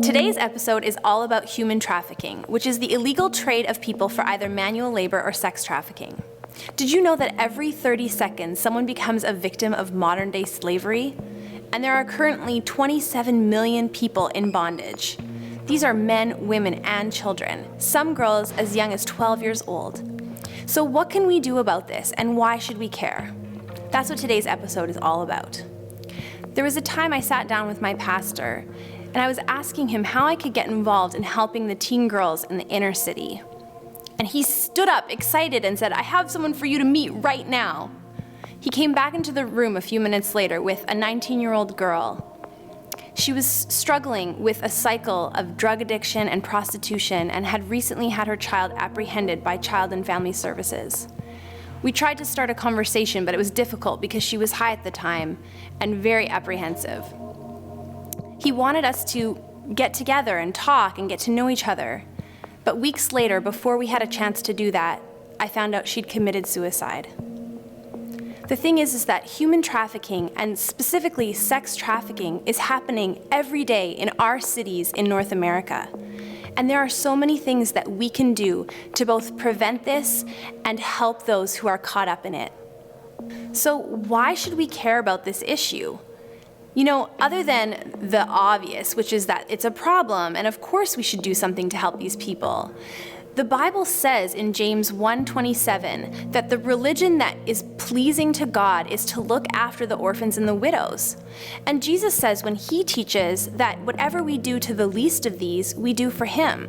Today's episode is all about human trafficking, which is the illegal trade of people for either manual labor or sex trafficking. Did you know that every 30 seconds someone becomes a victim of modern-day slavery? And there are currently 27 million people in bondage. These are men, women, and children, some girls as young as 12 years old. So what can we do about this, and why should we care? That's what today's episode is all about. There was a time I sat down with my pastor, and I was asking him how I could get involved in helping the teen girls in the inner city. And he stood up excited and said, "I have someone for you to meet right now." He came back into the room a few minutes later with a 19-year-old girl. She was struggling with a cycle of drug addiction and prostitution and had recently had her child apprehended by Child and Family Services. We tried to start a conversation, but it was difficult because she was high at the time and very apprehensive. He wanted us to get together and talk and get to know each other. But weeks later, before we had a chance to do that, I found out she'd committed suicide. The thing is that human trafficking, and specifically sex trafficking, is happening every day in our cities in North America. And there are so many things that we can do to both prevent this and help those who are caught up in it. So why should we care about this issue? You know, other than the obvious, which is that it's a problem, and of course we should do something to help these people. The Bible says in James 1:27 that the religion that is pleasing to God is to look after the orphans and the widows. And Jesus says when he teaches that whatever we do to the least of these, we do for him.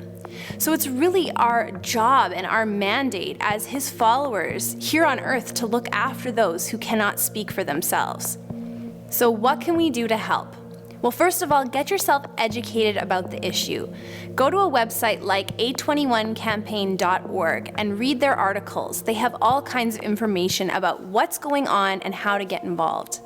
So it's really our job and our mandate as his followers here on earth to look after those who cannot speak for themselves. So what can we do to help? Well, first of all, get yourself educated about the issue. Go to a website like a21campaign.org and read their articles. They have all kinds of information about what's going on and how to get involved.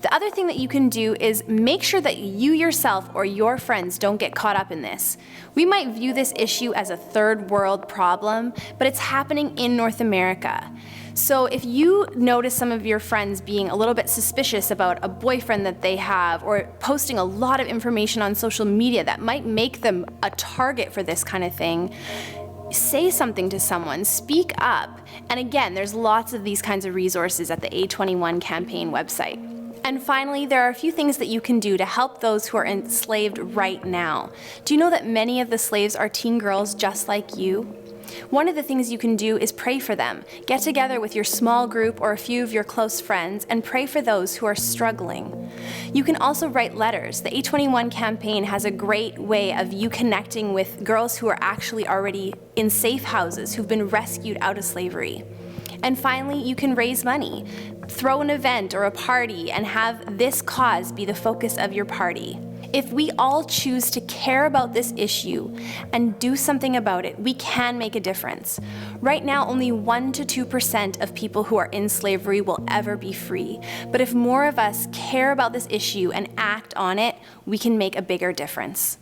The other thing that you can do is make sure that you yourself or your friends don't get caught up in this. We might view this issue as a third world problem, but it's happening in North America. So if you notice some of your friends being a little bit suspicious about a boyfriend that they have, or posting a lot of information on social media that might make them a target for this kind of thing, say something to someone, speak up. And again, there's lots of these kinds of resources at the A21 campaign website. And finally, there are a few things that you can do to help those who are enslaved right now. Do you know that many of the slaves are teen girls just like you? One of the things you can do is pray for them. Get together with your small group or a few of your close friends and pray for those who are struggling. You can also write letters. The A21 campaign has a great way of you connecting with girls who are actually already in safe houses, who've been rescued out of slavery. And finally, you can raise money. Throw an event or a party and have this cause be the focus of your party. If we all choose to care about this issue and do something about it, we can make a difference. Right now, only 1% to 2% of people who are in slavery will ever be free. But if more of us care about this issue and act on it, we can make a bigger difference.